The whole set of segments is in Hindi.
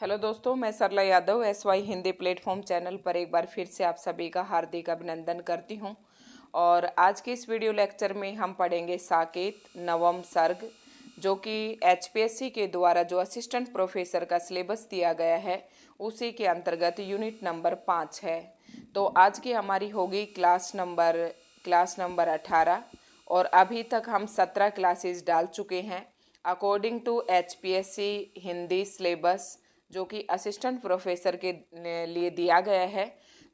हेलो दोस्तों, मैं Sarla Yadav SY Hindi platform channel पर एक बार फिर से आप सभी का हार्दिक अभिनंदन करती हूं। और आज के इस वीडियो लेक्चर में हम पढ़ेंगे साकेत नवम सर्ग, जो कि HPSC के द्वारा जो असिस्टेंट प्रोफेसर का सिलेबस दिया गया है उसी के अंतर्गत यूनिट नंबर 5 है। तो आज की हमारी होगी क्लास नंबर 18 और अभी तक हम 17 क्लासेस डाल चुके हैं according to HPSC Hindi syllabus, जो कि असिस्टेंट प्रोफेसर के लिए दिया गया है।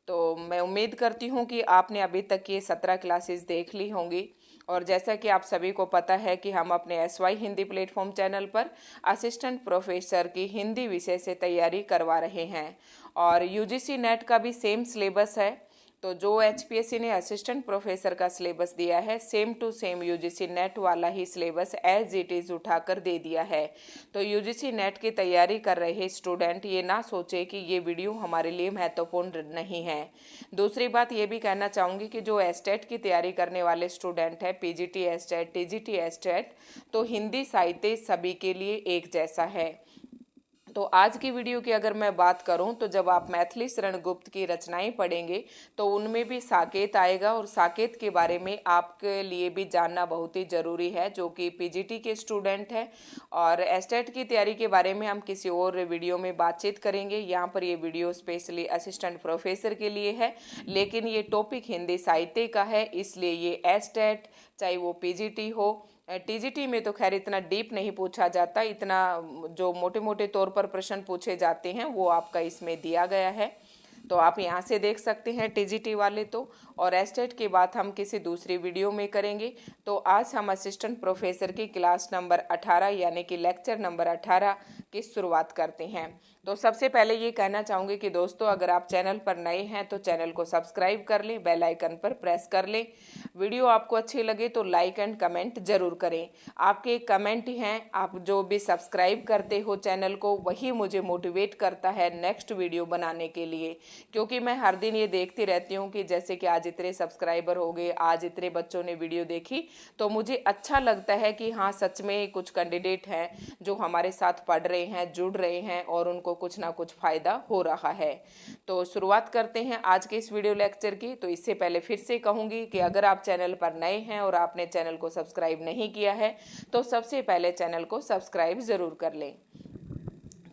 तो मैं उम्मीद करती हूँ कि आपने अभी तक ये 17 क्लासेस देख ली होंगी। और जैसा कि आप सभी को पता है कि हम अपने SY हिंदी प्लेटफॉर्म चैनल पर असिस्टेंट प्रोफेसर की हिंदी विषय से तैयारी करवा रहे हैं और UGC नेट का भी सेम सिलेबस है। तो जो HPSC ने असिस्टेंट प्रोफेसर का सिलेबस दिया है same to same UGC NET वाला ही सिलेबस एज इट इज़ उठाकर दे दिया है। तो UGC नेट की तैयारी कर रहे स्टूडेंट ये ना सोचे कि ये वीडियो हमारे लिए महत्वपूर्ण नहीं है। दूसरी बात ये भी कहना चाहूँगी कि जो एस्टेट की तैयारी करने वाले स्टूडेंट हैं, PGT एस्टेट, TGT एस्टेट, तो हिंदी साहित्य सभी के लिए एक जैसा है। तो आज की वीडियो की अगर मैं बात करूं तो जब आप मैथिली शरण गुप्त की रचनाएं पढ़ेंगे तो उनमें भी साकेत आएगा और साकेत के बारे में आपके लिए भी जानना बहुत ही ज़रूरी है, जो कि PGT के स्टूडेंट हैं। और एस्टेट की तैयारी के बारे में हम किसी और वीडियो में बातचीत करेंगे। यहाँ पर ये वीडियो स्पेशली असिस्टेंट प्रोफेसर के लिए है, लेकिन ये टॉपिक हिंदी साहित्य का है, इसलिए ये एस्टेट चाहे वो PGT हो, TGT में तो खैर इतना डीप नहीं पूछा जाता, इतना जो मोटे मोटे तौर पर प्रश्न पूछे जाते हैं वो आपका इसमें दिया गया है। तो आप यहाँ से देख सकते हैं TGT वाले तो। और एस्टेट की बात हम किसी दूसरी वीडियो में करेंगे। तो आज हम असिस्टेंट प्रोफेसर की क्लास नंबर 18 यानी कि लेक्चर नंबर 18 की शुरुआत करते हैं। तो सबसे पहले ये कहना चाहूँगी कि दोस्तों, अगर आप चैनल पर नए हैं तो चैनल को सब्सक्राइब कर लें, बेल आइकन पर प्रेस कर लें। वीडियो आपको अच्छी लगे तो लाइक एंड कमेंट जरूर करें। आपके कमेंट ही हैं, आप जो भी सब्सक्राइब करते हो चैनल को, वही मुझे मोटिवेट करता है नेक्स्ट वीडियो बनाने के लिए। क्योंकि मैं हर दिन ये देखती रहती हूँ कि जैसे कि आज इतने सब्सक्राइबर हो गए, आज इतने बच्चों ने वीडियो देखी, तो मुझे अच्छा लगता है कि हाँ सच में कुछ कैंडिडेट हैं जो हमारे साथ पढ़ रहे हैं, जुड़ रहे हैं और उनको कुछ ना कुछ फ़ायदा हो रहा है। तो शुरुआत करते हैं आज के इस वीडियो लेक्चर की। तो इससे पहले फिर से कहूँगी कि अगर आप चैनल पर नए हैं और आपने चैनल को सब्सक्राइब नहीं किया है तो सबसे पहले चैनल को सब्सक्राइब ज़रूर कर लें।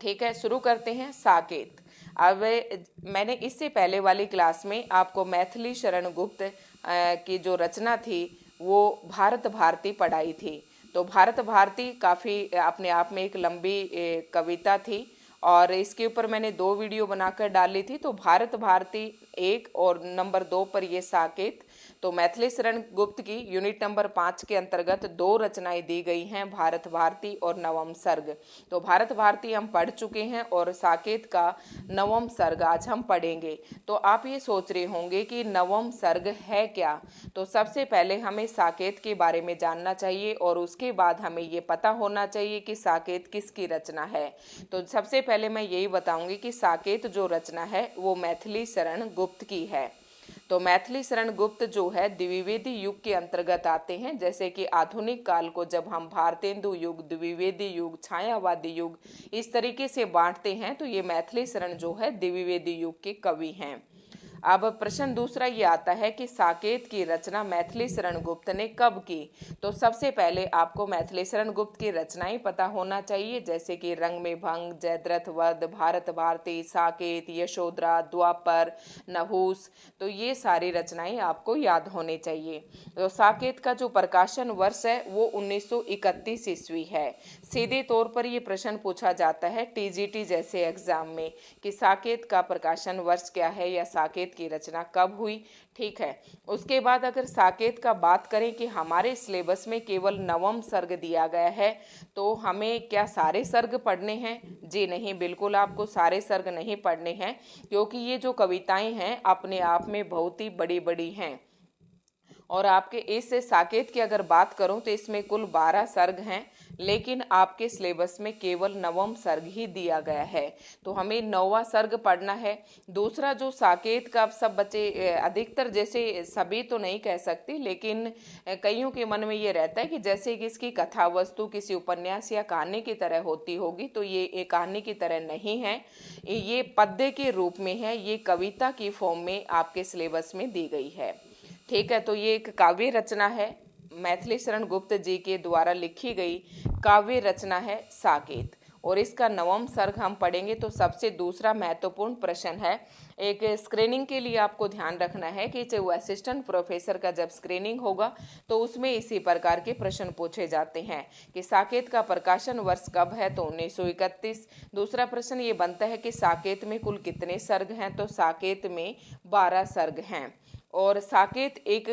ठीक है, शुरू करते हैं साकेत। अब मैंने इससे पहले वाली क्लास में आपको मैथिली शरण गुप्त की जो रचना थी वो भारत भारती पढ़ाई थी। तो भारत भारती काफ़ी अपने आप में एक लंबी कविता थी और इसके ऊपर मैंने 2 वीडियो बनाकर डाली थी। तो भारत भारती 1 और नंबर 2 पर ये साकेत। तो मैथिली शरण गुप्त की यूनिट नंबर 5 के अंतर्गत 2 रचनाएं दी गई हैं, भारत भारती और नवम सर्ग। तो भारत भारती हम पढ़ चुके हैं और साकेत का नवम सर्ग आज हम पढ़ेंगे। तो आप ये सोच रहे होंगे कि नवम सर्ग है क्या। तो सबसे पहले हमें साकेत के बारे में जानना चाहिए और उसके बाद हमें ये पता होना चाहिए कि साकेत किसकी रचना है। तो सबसे पहले मैं यही बताऊंगी कि साकेत जो रचना है वो मैथिली शरण गुप्त की है। तो मैथिली शरण गुप्त जो है द्विवेदी युग के अंतर्गत आते हैं। जैसे कि आधुनिक काल को जब हम भारतेंदु युग, द्विवेदी युग, छायावादी युग इस तरीके से बांटते हैं, तो ये मैथिली शरण जो है द्विवेदी युग के कवि हैं। अब प्रश्न दूसरा ये आता है कि साकेत की रचना मैथिली शरण गुप्त ने कब की। तो सबसे पहले आपको मैथिली शरण गुप्त की रचनाएं पता होना चाहिए, जैसे कि रंग में भंग, जयद्रथ वध, भारत भारती, साकेत, यशोधरा, द्वापर, नहुस। तो ये सारी रचनाएं आपको याद होनी चाहिए। तो साकेत का जो प्रकाशन वर्ष है वो 1931 ईस्वी है। सीधे तौर पर ये प्रश्न पूछा जाता है TGT जैसे एग्जाम में कि साकेत का प्रकाशन वर्ष क्या है या साकेत की रचना कब हुई। ठीक है, उसके बाद अगर साकेत का बात करें कि हमारे सिलेबस में केवल नवम सर्ग दिया गया है, तो हमें क्या सारे सर्ग पढ़ने हैं? जी नहीं, बिल्कुल आपको सारे सर्ग नहीं पढ़ने हैं, क्योंकि ये जो कविताएं हैं अपने आप में बहुत ही बड़ी बड़ी हैं। और आपके इस साकेत की अगर बात करूं तो इसमें कुल 12 सर्ग हैं, लेकिन आपके सिलेबस में केवल नवम सर्ग ही दिया गया है, तो हमें नौवां सर्ग पढ़ना है। दूसरा जो साकेत का, अब सब बच्चे अधिकतर, जैसे सभी तो नहीं कह सकती, लेकिन कईयों के मन में ये रहता है कि जैसे कि इसकी कथा वस्तु किसी उपन्यास या कहानी की तरह होती होगी, तो ये एक कहानी की तरह नहीं है, ये पद्य के रूप में है, ये कविता की फॉर्म में आपके सिलेबस में दी गई है। ठीक है, तो ये एक काव्य रचना है, मैथिली शरण गुप्त जी के द्वारा लिखी गई काव्य रचना है साकेत, और इसका नवम सर्ग हम पढ़ेंगे। तो सबसे दूसरा महत्वपूर्ण प्रश्न है, एक स्क्रीनिंग के लिए आपको ध्यान रखना है कि जो असिस्टेंट प्रोफेसर का जब स्क्रीनिंग होगा तो उसमें इसी प्रकार के प्रश्न पूछे जाते हैं कि साकेत का प्रकाशन वर्ष कब है, तो 1931। दूसरा प्रश्न ये बनता है कि साकेत में कुल कितने सर्ग हैं, तो साकेत में 12 सर्ग हैं। और साकेत एक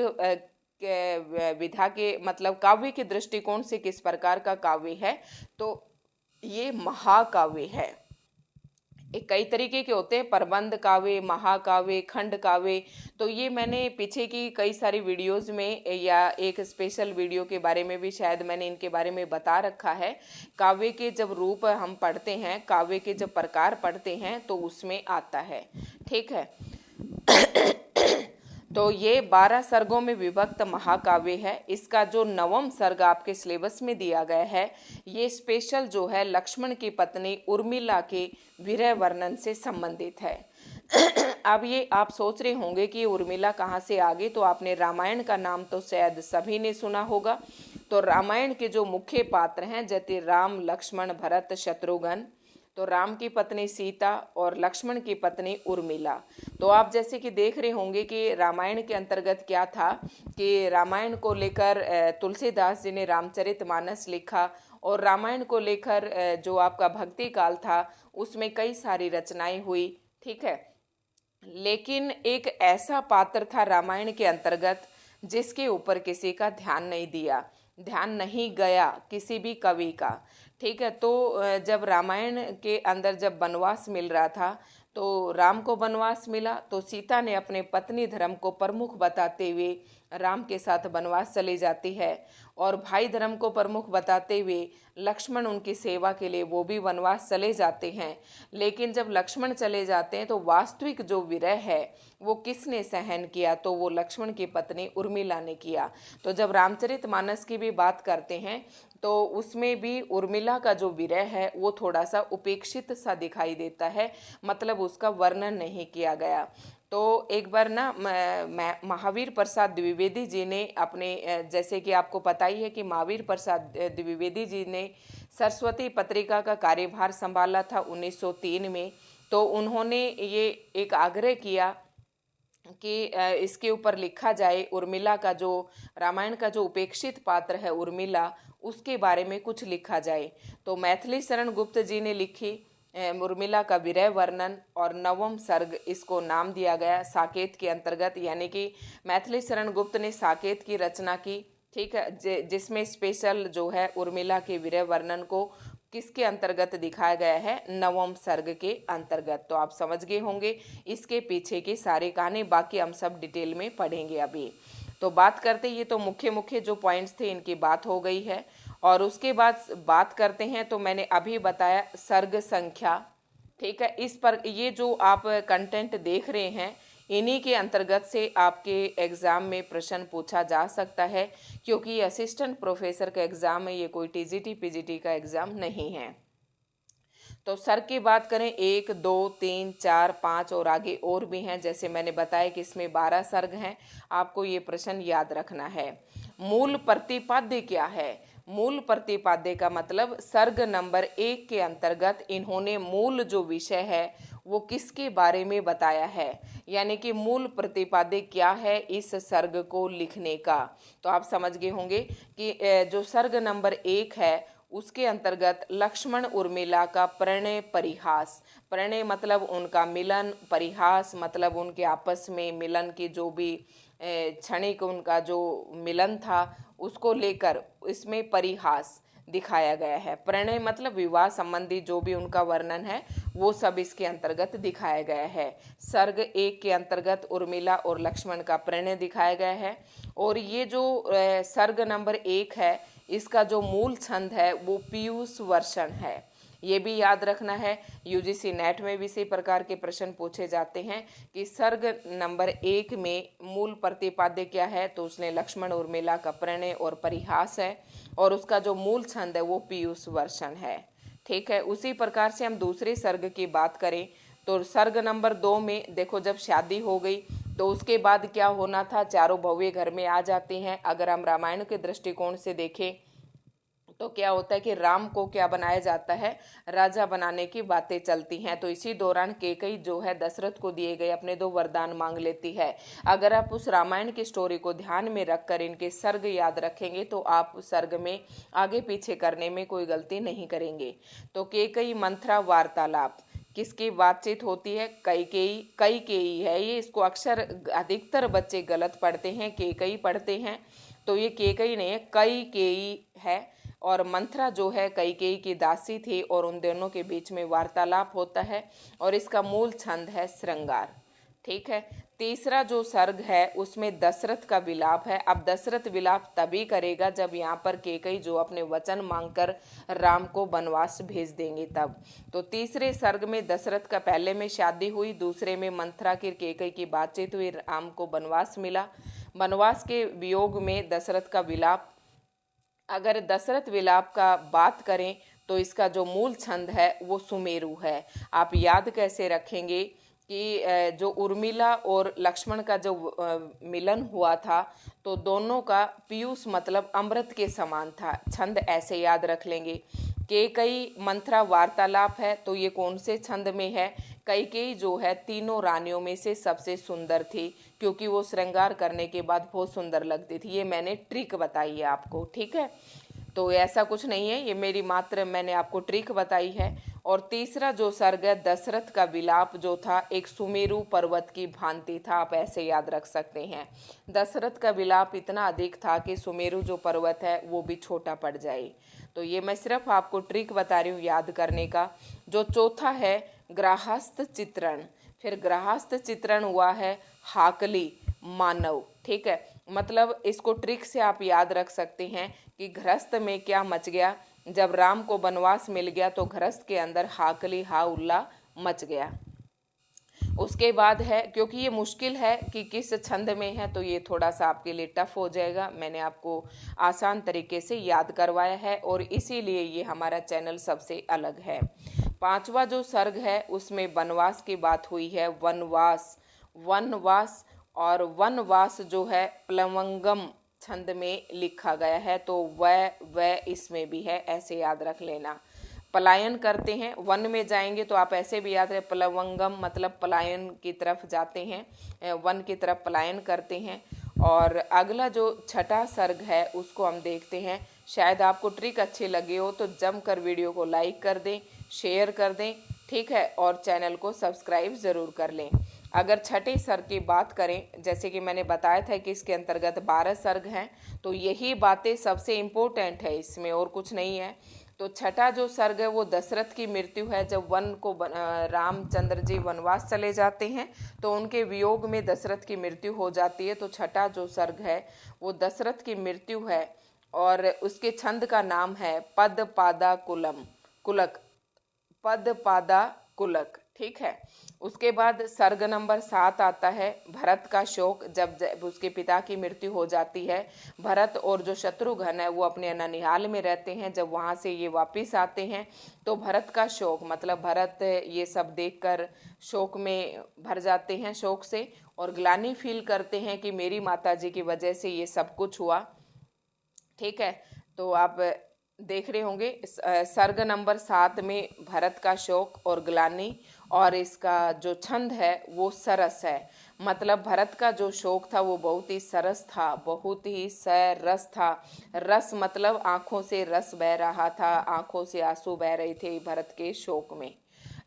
विधा के मतलब काव्य के दृष्टिकोण से किस प्रकार का काव्य है, तो ये महाकाव्य है। एक कई तरीके के होते हैं, प्रबंध काव्य, महाकाव्य, खंड काव्य। तो ये मैंने पीछे की कई सारी वीडियोस में या एक स्पेशल वीडियो के बारे में भी शायद मैंने इनके बारे में बता रखा है। काव्य के जब रूप हम पढ़ते हैं, काव्य के जब प्रकार पढ़ते हैं, तो उसमें आता है। ठीक है। तो ये 12 सर्गों में विभक्त महाकाव्य है। इसका जो नवम सर्ग आपके सिलेबस में दिया गया है, ये स्पेशल जो है लक्ष्मण की पत्नी उर्मिला के विरह वर्णन से संबंधित है। अब ये आप सोच रहे होंगे कि उर्मिला कहाँ से आ गई, तो आपने रामायण का नाम तो शायद सभी ने सुना होगा। तो रामायण के जो मुख्य पात्र हैं, जैसे राम, लक्ष्मण, भरत, शत्रुघ्न, तो राम की पत्नी सीता और लक्ष्मण की पत्नी उर्मिला। तो आप जैसे कि देख रहे होंगे कि रामायण के अंतर्गत क्या था कि रामायण को लेकर तुलसीदास जी ने रामचरितमानस लिखा, और रामायण को लेकर जो आपका भक्ति काल था उसमें कई सारी रचनाएं हुई। ठीक है, लेकिन एक ऐसा पात्र था रामायण के अंतर्गत जिसके ऊपर किसी का ध्यान नहीं गया किसी भी कवि का। ठीक है, तो जब रामायण के अंदर जब वनवास मिल रहा था, तो राम को वनवास मिला, तो सीता ने अपने पत्नी धर्म को प्रमुख बताते हुए राम के साथ वनवास चली जाती है, और भाई धर्म को प्रमुख बताते हुए लक्ष्मण उनकी सेवा के लिए वो भी वनवास चले जाते हैं। लेकिन जब लक्ष्मण चले जाते हैं तो वास्तविक जो विरह है वो किसने सहन किया, तो वो लक्ष्मण की पत्नी उर्मिला ने किया। तो जब रामचरितमानस की भी बात करते हैं तो उसमें भी उर्मिला का जो विरह है वो थोड़ा सा उपेक्षित सा दिखाई देता है, मतलब उसका वर्णन नहीं किया गया। तो एक बार ना महावीर प्रसाद द्विवेदी जी ने अपने जैसे कि आपको पता ही है कि महावीर प्रसाद द्विवेदी जी ने सरस्वती पत्रिका का कार्यभार संभाला था 1903 में। तो उन्होंने ये एक आग्रह किया कि इसके ऊपर लिखा जाए, उर्मिला का जो रामायण का जो उपेक्षित पात्र है उर्मिला, उसके बारे में कुछ लिखा जाए। तो मैथिली शरण गुप्त जी ने लिखी उर्मिला का विरह वर्णन, और नवम सर्ग इसको नाम दिया गया साकेत के अंतर्गत, यानी कि मैथिली शरण गुप्त ने साकेत की रचना की। ठीक है, जिसमें स्पेशल जो है उर्मिला के विरह वर्णन को किसके अंतर्गत दिखाया गया है, नवम सर्ग के अंतर्गत। तो आप समझ गए होंगे इसके पीछे की सारी कहानी, बाकी हम सब डिटेल में पढ़ेंगे अभी। तो बात करते, ये तो मुख्य मुख्य जो पॉइंट्स थे इनकी बात हो गई है, और उसके बाद बात करते हैं, तो मैंने अभी बताया सर्ग संख्या। ठीक है, इस पर ये जो आप कंटेंट देख रहे हैं इन्हीं के अंतर्गत से आपके एग्ज़ाम में प्रश्न पूछा जा सकता है, क्योंकि असिस्टेंट प्रोफेसर का एग्ज़ाम है, ये कोई टीजीटी पीजीटी का एग्ज़ाम नहीं है। तो सर्ग की बात करें 1, 2, 3, 4, 5 और आगे और भी हैं, जैसे मैंने बताया कि इसमें 12 सर्ग हैं। आपको ये प्रश्न याद रखना है। मूल प्रतिपाद्य क्या है? मूल प्रतिपाद्य का मतलब सर्ग नंबर 1 के अंतर्गत इन्होंने मूल जो विषय है वो किसके बारे में बताया है, यानी कि मूल प्रतिपाद्य क्या है इस सर्ग को लिखने का। तो आप समझ गए होंगे कि जो सर्ग नंबर 1 है उसके अंतर्गत लक्ष्मण उर्मिला का प्रणय परिहास, प्रणय मतलब उनका मिलन, परिहास मतलब उनके आपस में मिलन की जो भी क्षणिक उनका जो मिलन था उसको लेकर इसमें परिहास दिखाया गया है। प्रणय मतलब विवाह संबंधी जो भी उनका वर्णन है वो सब इसके अंतर्गत दिखाया गया है। सर्ग 1 के अंतर्गत उर्मिला और लक्ष्मण का प्रणय दिखाया गया है, और ये जो सर्ग नंबर 1 है, इसका जो मूल छंद है वो पीयूष वर्षण है। ये भी याद रखना है, यूजीसी नेट में भी इसी प्रकार के प्रश्न पूछे जाते हैं कि सर्ग नंबर 1 में मूल प्रतिपाद्य क्या है, तो उसने लक्ष्मण उर्मिला का प्रणय और परिहास है, और उसका जो मूल छंद है वो पीयूष वर्षण है। ठीक है, उसी प्रकार से हम दूसरे सर्ग की बात करें तो सर्ग नंबर 2 में देखो, जब शादी हो गई तो उसके बाद क्या होना था, चारों भव्य घर में आ जाते हैं। अगर हम रामायण के दृष्टिकोण से देखें तो क्या होता है कि राम को क्या बनाया जाता है, राजा बनाने की बातें चलती हैं। तो इसी दौरान केकई जो है दशरथ को दिए गए अपने 2 वरदान मांग लेती है। अगर आप उस रामायण की स्टोरी को ध्यान में रखकर इनके सर्ग याद रखेंगे तो आप सर्ग में आगे पीछे करने में कोई गलती नहीं करेंगे। तो केकई मंथरा वार्तालाप किसकी बातचीत होती है, कैकेयी है ये। इसको अक्सर अधिकतर बच्चे गलत पढ़ते हैं, केकई पढ़ते हैं, तो ये केकई नहीं है, कैकेयी है। और मंथरा जो है कैकेयी की दासी थी और उन दोनों के बीच में वार्तालाप होता है और इसका मूल छंद है श्रृंगार। ठीक है, तीसरा जो सर्ग है उसमें दशरथ का विलाप है। अब दशरथ विलाप तभी करेगा जब यहाँ पर केकई जो अपने वचन मांगकर राम को वनवास भेज देंगे तब। तो तीसरे सर्ग में दशरथ का पहले में शादी हुई, दूसरे में मंथरा की केकई की बातचीत हुई, राम को वनवास मिला। वनवास के वियोग में दशरथ का विलाप। अगर दशरथ विलाप का बात करें तो इसका जो मूल छंद है वो सुमेरु है। आप याद कैसे रखेंगे कि जो उर्मिला और लक्ष्मण का जो मिलन हुआ था तो दोनों का पीयूष मतलब अमृत के समान था। छंद ऐसे याद रख लेंगे। केकई मंथरा वार्तालाप है, तो ये कौन से छंद में है, कैकेयी जो है तीनों रानियों में से सबसे सुंदर थी क्योंकि वो श्रृंगार करने के बाद बहुत सुंदर लगती थी। ये मैंने ट्रिक बताई है आपको। ठीक है, तो ऐसा कुछ नहीं है, ये मेरी मात्र मैंने आपको ट्रिक बताई है। और तीसरा जो सर्ग है दशरथ का विलाप जो था एक सुमेरु पर्वत की भांति था, आप ऐसे याद रख सकते हैं। दशरथ का विलाप इतना अधिक था कि सुमेरु जो पर्वत है वो भी छोटा पड़ जाए। तो ये मैं सिर्फ आपको ट्रिक बता रही हूँ याद करने का। जो चौथा है ग्राहस्थ चित्रण, फिर ग्राहस्थ चित्रण हुआ है हाकली मानव। ठीक है, मतलब इसको ट्रिक से आप याद रख सकते हैं कि गृहस्थ में क्या मच गया, जब राम को वनवास मिल गया तो गृहस्थ के अंदर हाकली हा उल्ला मच गया। उसके बाद है, क्योंकि ये मुश्किल है कि किस छंद में है तो ये थोड़ा सा आपके लिए टफ हो जाएगा, मैंने आपको आसान तरीके से याद करवाया है और इसीलिए ये हमारा चैनल सबसे अलग है। पांचवा जो सर्ग है उसमें वनवास की बात हुई है, वनवास। वनवास और वनवास जो है प्लवंगम छंद में लिखा गया है, तो वह इसमें भी है, ऐसे याद रख लेना। पलायन करते हैं, वन में जाएंगे तो आप ऐसे भी याद रहे, प्लवंगम मतलब पलायन की तरफ जाते हैं, वन की तरफ पलायन करते हैं। और अगला जो छठा सर्ग है उसको हम देखते हैं। शायद आपको ट्रिक अच्छी लगी हो तो जमकर वीडियो को लाइक कर दें, शेयर कर दें, ठीक है, और चैनल को सब्सक्राइब ज़रूर कर लें। अगर छठे सर्ग की बात करें, जैसे कि मैंने बताया था कि इसके अंतर्गत 12 सर्ग हैं, तो यही बातें सबसे इम्पोर्टेंट है, इसमें और कुछ नहीं है। तो छठा जो सर्ग है वो दशरथ की मृत्यु है। जब वन को रामचंद्र जी वनवास चले जाते हैं तो उनके वियोग में दशरथ की मृत्यु हो जाती है। तो छठा जो सर्ग है वो दशरथ की मृत्यु है और उसके छंद का नाम है पद पादा कुलम कुलक, पद पादा कुलक। ठीक है, उसके बाद सर्ग नंबर 7 आता है भरत का शोक। जब उसके पिता की मृत्यु हो जाती है, भरत और जो शत्रुघ्न है वो अपने ननिहाल में रहते हैं। जब वहाँ से ये वापस आते हैं तो भरत का शोक मतलब भरत ये सब देखकर शोक में भर जाते हैं, शोक से, और ग्लानि फील करते हैं कि मेरी माता जी की वजह से ये सब कुछ हुआ। ठीक है, तो आप देख रहे होंगे सर्ग नंबर 7 में भरत का शोक और ग्लानि, और इसका जो छंद है वो सरस है। मतलब भरत का जो शोक था वो बहुत ही सरस था, बहुत ही सरस था। रस मतलब आंखों से रस बह रहा था, आंखों से आंसू बह रहे थे भरत के शोक में,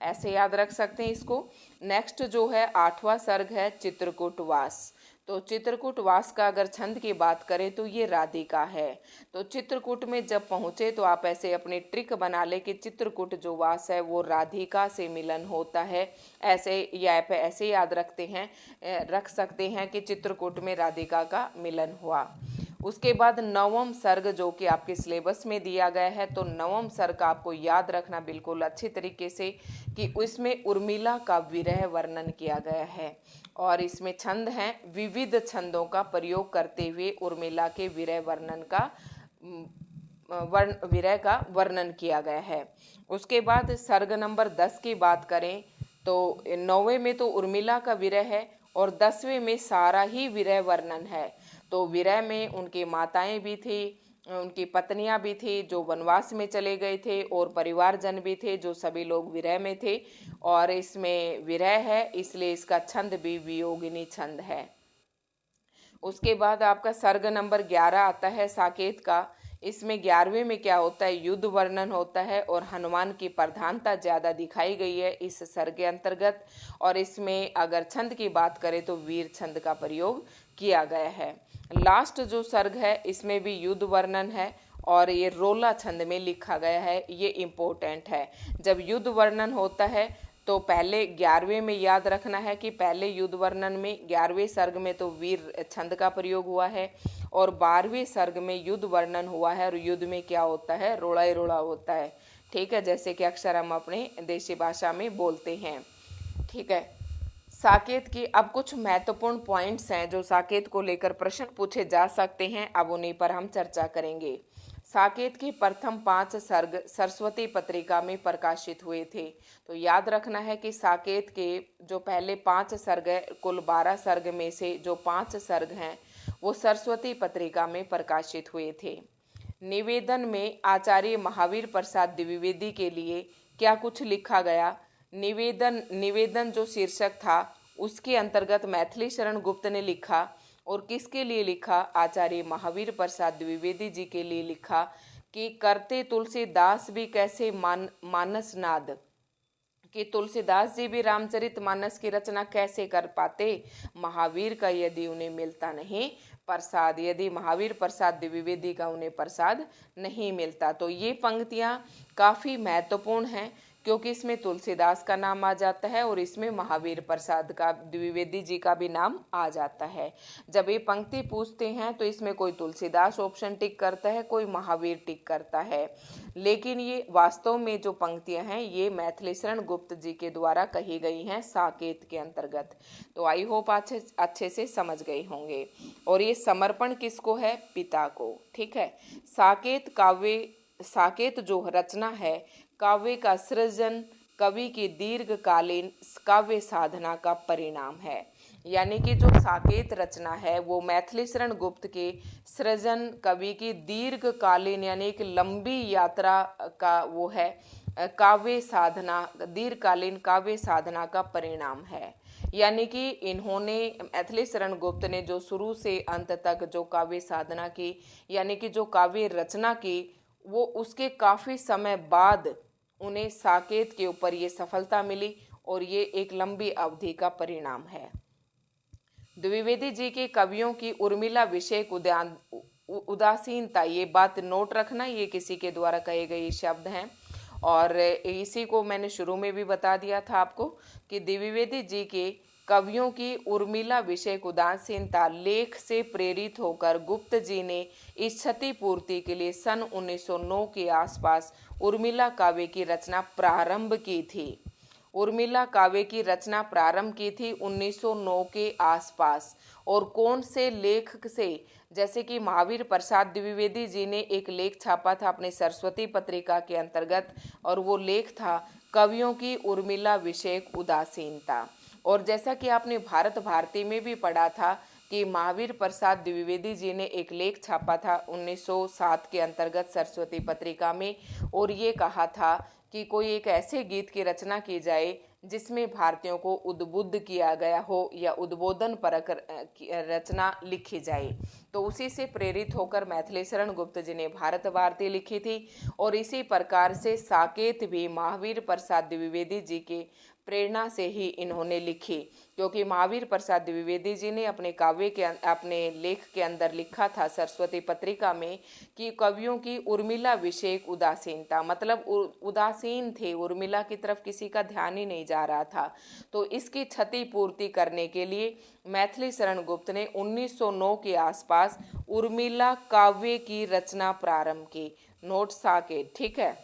ऐसे याद रख सकते हैं इसको। नेक्स्ट जो है 8वां सर्ग है चित्रकूटवास। तो चित्रकूट वास का अगर छंद की बात करें तो ये राधिका है। तो चित्रकूट में जब पहुँचे तो आप ऐसे अपनी ट्रिक बना ले कि चित्रकूट जो वास है वो राधिका से मिलन होता है। ऐसे या आप ऐसे याद रख सकते हैं कि चित्रकूट में राधिका का मिलन हुआ। उसके बाद नवम सर्ग जो कि आपके सिलेबस में दिया गया है, तो नवम सर्ग आपको याद रखना बिल्कुल अच्छी तरीके से कि उसमें उर्मिला का विरह वर्णन किया गया है और इसमें छंद हैं, विविध छंदों का प्रयोग करते हुए उर्मिला के विरह का वर्णन किया गया है। उसके बाद सर्ग नंबर 10 की बात करें तो 9वें में तो उर्मिला का विरह है और 10वें में सारा ही विरह वर्णन है। तो विरह में उनकी माताएं भी थी, उनकी पत्नियां भी थी जो वनवास में चले गए थे और परिवारजन भी थे जो सभी लोग विरह में थे। और इसमें विरह है इसलिए इसका छंद भी वियोगिनी छंद है। उसके बाद आपका सर्ग नंबर 11 आता है साकेत का। इसमें 11वें में क्या होता है, युद्ध वर्णन होता है और हनुमान की प्रधानता ज़्यादा दिखाई गई है इस सर्ग के अंतर्गत। और इसमें अगर छंद की बात करें तो वीर छंद का प्रयोग किया गया है। लास्ट जो सर्ग है इसमें भी युद्ध वर्णन है और ये रोला छंद में लिखा गया है, ये इम्पोर्टेंट है। जब युद्ध वर्णन होता है तो पहले 11वें में याद रखना है कि पहले युद्ध वर्णन में 11वें सर्ग में तो वीर छंद का प्रयोग हुआ है और 12वें सर्ग में युद्ध वर्णन हुआ है और युद्ध में क्या होता है, रोड़ा ही रोड़ा होता है। ठीक है, जैसे कि अक्सर हम अपने देशी भाषा में बोलते हैं। ठीक है, साकेत की अब कुछ महत्वपूर्ण पॉइंट्स हैं जो साकेत को लेकर प्रश्न पूछे जा सकते हैं, अब उन्हीं पर हम चर्चा करेंगे। साकेत के प्रथम 5 सर्ग सरस्वती पत्रिका में प्रकाशित हुए थे। तो याद रखना है कि साकेत के जो पहले 5 सर्ग है, कुल 12 सर्ग में से जो 5 सर्ग हैं वो सरस्वती पत्रिका में प्रकाशित हुए थे। निवेदन में आचार्य महावीर प्रसाद द्विवेदी के लिए क्या कुछ लिखा गया। निवेदन जो शीर्षक था उसके अंतर्गत मैथिली शरण गुप्त ने लिखा और किसके लिए लिखा, आचार्य महावीर प्रसाद द्विवेदी जी के लिए लिखा कि करते तुलसीदास भी कैसे मानस नाद, कि तुलसीदास जी भी रामचरित मानस की रचना कैसे कर पाते, महावीर का यदि उन्हें मिलता नहीं प्रसाद, यदि महावीर प्रसाद द्विवेदी का उन्हें प्रसाद नहीं मिलता। तो ये पंक्तियाँ काफ़ी महत्वपूर्ण हैं क्योंकि इसमें तुलसीदास का नाम आ जाता है और इसमें महावीर प्रसाद का द्विवेदी जी का भी नाम आ जाता है। जब ये पंक्ति पूछते हैं तो इसमें कोई तुलसीदास ऑप्शन टिक करता है, कोई महावीर टिक करता है, लेकिन ये वास्तव में जो पंक्तियां हैं ये मैथिली शरण गुप्त जी के द्वारा कही गई हैं साकेत के अंतर्गत। तो आई होप अच्छे से समझ गए होंगे। और ये समर्पण किसको है, पिता को। ठीक है, साकेत जो रचना है काव्य का सृजन कवि की दीर्घकालीन काव्य साधना का परिणाम है। यानी कि जो साकेत रचना है वो मैथिली शरण गुप्त के सृजन कवि की दीर्घकालीन यानी एक लंबी यात्रा का वो है काव्य साधना, दीर्घकालीन काव्य साधना का परिणाम है। यानी कि इन्होंने मैथिली शरण गुप्त ने जो शुरू से अंत तक जो काव्य साधना की यानी कि जो काव्य रचना की वो उसके काफ़ी समय बाद उन्हें साकेत के ऊपर ये सफलता मिली और ये एक लंबी अवधि का परिणाम है। द्विवेदी जी के कवियों की उर्मिला विषयक उदासीनता, ये बात नोट रखना, ये किसी के द्वारा कहे गए शब्द हैं और इसी को मैंने शुरू में भी बता दिया था आपको कि द्विवेदी जी के कवियों की उर्मिला विषयक उदासीनता लेख से प्रेरित होकर गुप्त जी ने इस क्षतिपूर्ति के लिए सन 1909 के आसपास उर्मिला काव्य की रचना प्रारंभ की थी। उर्मिला काव्य की रचना प्रारंभ की थी 1909 के आसपास। और कौन से लेखक से, जैसे कि महावीर प्रसाद द्विवेदी जी ने एक लेख छापा था अपने सरस्वती पत्रिका के अंतर्गत और वो लेख था कवियों की उर्मिला विषयक उदासीनता। और जैसा कि आपने भारत भारती में भी पढ़ा था कि महावीर प्रसाद द्विवेदी जी ने एक लेख छापा था 1907 के अंतर्गत सरस्वती पत्रिका में और ये कहा था कि कोई एक ऐसे गीत की रचना की जाए जिसमें भारतीयों को उद्बुद्ध किया गया हो या उद्बोधन परक रचना लिखी जाए। तो उसी से प्रेरित होकर मैथिली शरण गुप्त जी ने भारत भारती लिखी थी। और इसी प्रकार से साकेत भी महावीर प्रसाद द्विवेदी जी के प्रेरणा से ही इन्होंने लिखी, क्योंकि महावीर प्रसाद द्विवेदी जी ने अपने लेख के अंदर लिखा था सरस्वती पत्रिका में कि कवियों की उर्मिला विषयक उदासीनता, मतलब उदासीन थे, उर्मिला की तरफ किसी का ध्यान ही नहीं जा रहा था। तो इसकी क्षति पूर्ति करने के लिए मैथिली शरण गुप्त ने 1909 के आसपास उर्मिला काव्य की रचना प्रारंभ की। नोट साकेत, ठीक है।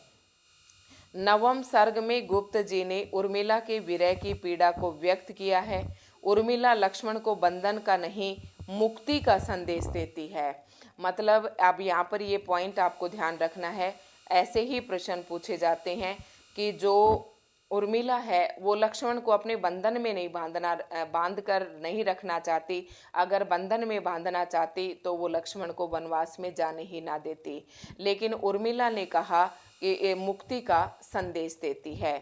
नवम सर्ग में गुप्त जी ने उर्मिला के विरह की पीड़ा को व्यक्त किया है। उर्मिला लक्ष्मण को बंधन का नहीं, मुक्ति का संदेश देती है। मतलब अब यहाँ पर ये पॉइंट आपको ध्यान रखना है। ऐसे ही प्रश्न पूछे जाते हैं कि जो उर्मिला है वो लक्ष्मण को अपने बंधन में नहीं बांध कर नहीं रखना चाहती। अगर बंधन में बांधना चाहती तो वो लक्ष्मण को वनवास में जाने ही ना देती। लेकिन उर्मिला ने कहा कि ये मुक्ति का संदेश देती है,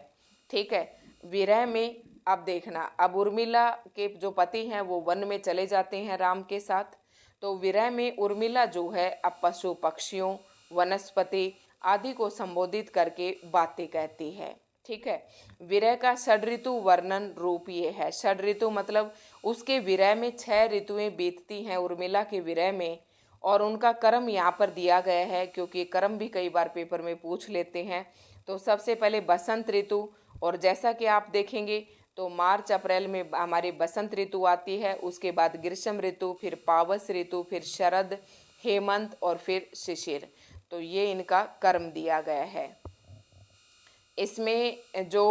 ठीक है। विरह में अब देखना, अब उर्मिला के जो पति हैं वो वन में चले जाते हैं राम के साथ। तो विरह में उर्मिला जो है अब पशु पक्षियों, वनस्पति आदि को संबोधित करके बातें कहती है, ठीक है। विरह का षड ऋतु वर्णन रूप ये है। षड ऋतु मतलब उसके विरह में 6 ऋतुएं बीतती हैं उर्मिला के विरह में, और उनका क्रम यहाँ पर दिया गया है, क्योंकि क्रम भी कई बार पेपर में पूछ लेते हैं। तो सबसे पहले बसंत ऋतु, और जैसा कि आप देखेंगे तो मार्च अप्रैल में हमारी बसंत ऋतु आती है। उसके बाद ग्रीष्म ऋतु, फिर पावस ऋतु, फिर शरद, हेमंत और फिर शिशिर। तो ये इनका क्रम दिया गया है। इसमें जो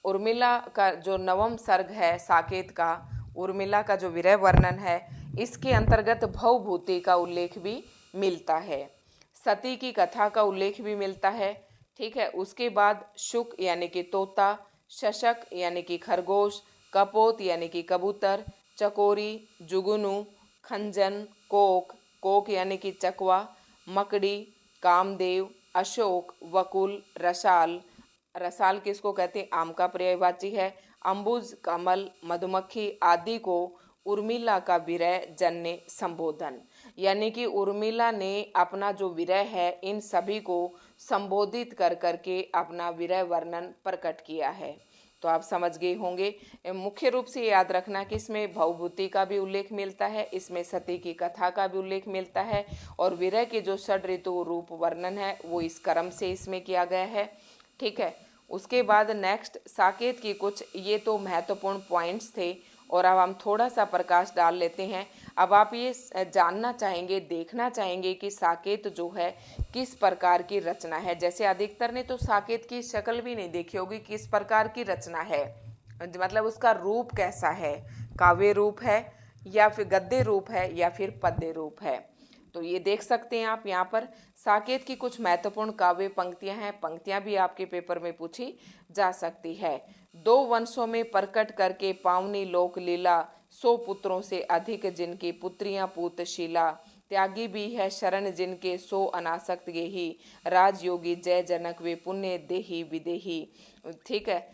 उर्मिला का जो नवम सर्ग है साकेत का, उर्मिला का जो विरह वर्णन है, इसके अंतर्गत भवभूति का उल्लेख भी मिलता है, सती की कथा का उल्लेख भी मिलता है, ठीक है। उसके बाद शुक यानी कि तोता, शशक यानी कि खरगोश, कपोत यानी कि कबूतर, चकोरी, जुगनू, खंजन, कोक, कोक यानी कि चकवा, मकड़ी, कामदेव, अशोक, वकुल, रसाल, रसाल किसको कहते हैं, आम का पर्यायवाची है, अंबुज, कमल, मधुमक्खी आदि को उर्मिला का विरह जन्य संबोधन, यानी कि उर्मिला ने अपना जो विरह है इन सभी को संबोधित कर करके अपना विरह वर्णन प्रकट किया है। तो आप समझ गए होंगे। मुख्य रूप से याद रखना कि इसमें भवभूति का भी उल्लेख मिलता है, इसमें सती की कथा का भी उल्लेख मिलता है, और विरह के जो षड ऋतु रूप वर्णन है वो इस क्रम से इसमें किया गया है, ठीक है। उसके बाद नेक्स्ट साकेत की कुछ ये तो महत्वपूर्ण पॉइंट्स थे, और अब हम थोड़ा सा प्रकाश डाल लेते हैं। अब आप ये जानना चाहेंगे, देखना चाहेंगे कि साकेत जो है किस प्रकार की रचना है। जैसे अधिकतर ने तो साकेत की शक्ल भी नहीं देखी होगी, किस प्रकार की रचना है, मतलब उसका रूप कैसा है, काव्य रूप है या फिर गद्य रूप है या फिर पद्य रूप है। तो ये देख सकते हैं आप यहाँ पर साकेत की कुछ महत्वपूर्ण काव्य पंक्तियां हैं। पंक्तियां भी आपके पेपर में पूछी जा सकती है। 2 वंशों में प्रकट करके पावनी लोक लीला, 100 पुत्रों से अधिक जिनकी पुत्रियां पूतशीला, त्यागी भी है शरण जिनके 100 अनासक्त गेही, राजयोगी जय जनक वे पुण्य देही विदेही, ठीक है।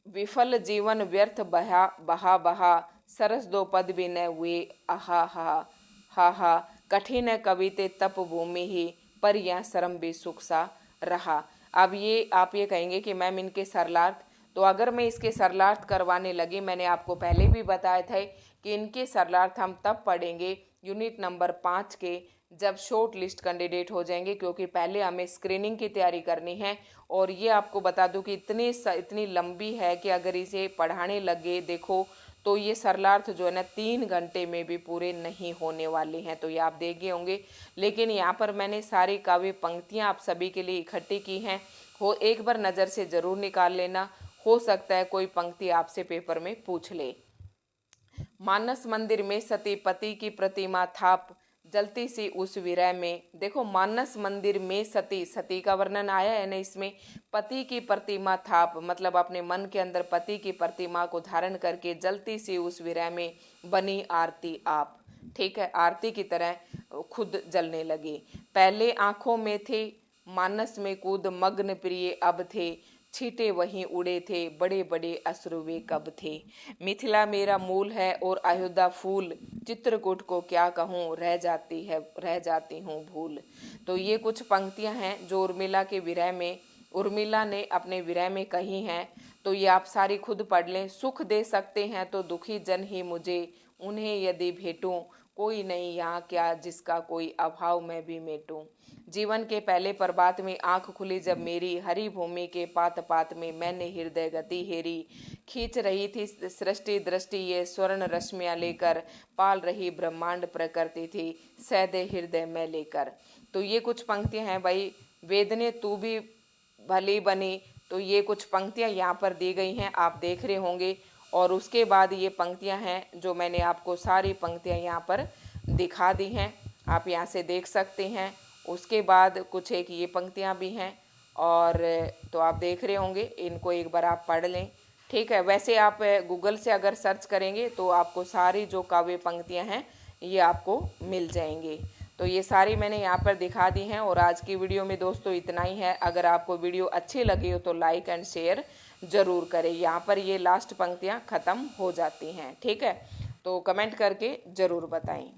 विफल जीवन व्यर्थ बहा बहा बहा, सरस 2 पद भी न हुए आहा हा हा हा, कठिन कविते तप भूमि ही, पर यह शर्म भी सुख सा रहा। अब ये आप ये कहेंगे कि मैम इनके सरलार्थ, तो अगर मैं इसके सरलार्थ करवाने लगी, मैंने आपको पहले भी बताया था कि इनके सरलार्थ हम तब पढ़ेंगे यूनिट नंबर 5 के, जब शॉर्ट लिस्ट कैंडिडेट हो जाएंगे, क्योंकि पहले हमें स्क्रीनिंग की तैयारी करनी है। और ये आपको बता दूं कि इतनी लंबी है कि अगर इसे पढ़ाने लगे देखो तो ये सरलार्थ जो है ना 3 घंटे में भी पूरे नहीं होने वाले हैं। तो ये आप देखे होंगे, लेकिन यहाँ पर मैंने सारी काव्य पंक्तियाँ आप सभी के लिए इकट्ठी की हैं, हो एक बार नज़र से ज़रूर निकाल लेना, हो सकता है कोई पंक्ति आपसे पेपर में पूछ ले। मानस मंदिर में सती पति की प्रतिमा थाप, जलती सी उस विरह में। देखो मानस मंदिर में सती, सती का वर्णन आया है ना इसमें, पति की प्रतिमा थाप मतलब अपने मन के अंदर पति की प्रतिमा को धारण करके जलती सी उस विरह में बनी आरती आप, ठीक है, आरती की तरह खुद जलने लगी। पहले आंखों में थे मानस में कूद मग्न प्रिय अब थे, छींटे वहीं उड़े थे, बड़े बड़े अश्रु वे कब थे। मिथिला मेरा मूल है और अयोध्या फूल, चित्रकूट को क्या कहूँ, रह जाती हूँ भूल। तो ये कुछ पंक्तियां हैं जो उर्मिला के विरह में उर्मिला ने अपने विरह में कही हैं। तो ये आप सारी खुद पढ़ लें। सुख दे सकते हैं तो दुखी जन ही मुझे, उन्हें यदि भेटूं कोई नहीं यहाँ क्या, जिसका कोई अभाव मैं भी मेटूं। जीवन के पहले प्रभात में आंख खुली जब मेरी, हरी भूमि के पात पात में मैंने हृदय गति हेरी। खींच रही थी सृष्टि दृष्टि ये स्वर्ण रश्मियाँ लेकर, पाल रही ब्रह्मांड प्रकृति थी सैदे हृदय में लेकर। तो ये कुछ पंक्तियां हैं भाई। वेदने तू भी भली बनी, तो ये कुछ पंक्तियां यहाँ पर दी गई हैं, आप देख रहे होंगे। और उसके बाद ये पंक्तियां हैं जो मैंने आपको सारी पंक्तियां यहाँ पर दिखा दी हैं, आप यहाँ से देख सकते हैं। उसके बाद कुछ एक ये पंक्तियां भी हैं, और तो आप देख रहे होंगे, इनको एक बार आप पढ़ लें। ठीक है, वैसे आप गूगल से अगर सर्च करेंगे तो आपको सारी जो काव्य पंक्तियां हैं ये आपको मिल जाएंगी। तो ये सारी मैंने यहाँ पर दिखा दी हैं। और आज की वीडियो में दोस्तों इतना ही है। अगर आपको वीडियो अच्छी लगी हो तो लाइक एंड शेयर ज़रूर करें। यहाँ पर ये लास्ट पंक्तियाँ ख़त्म हो जाती हैं। ठीक है, तो कमेंट करके ज़रूर बताएं।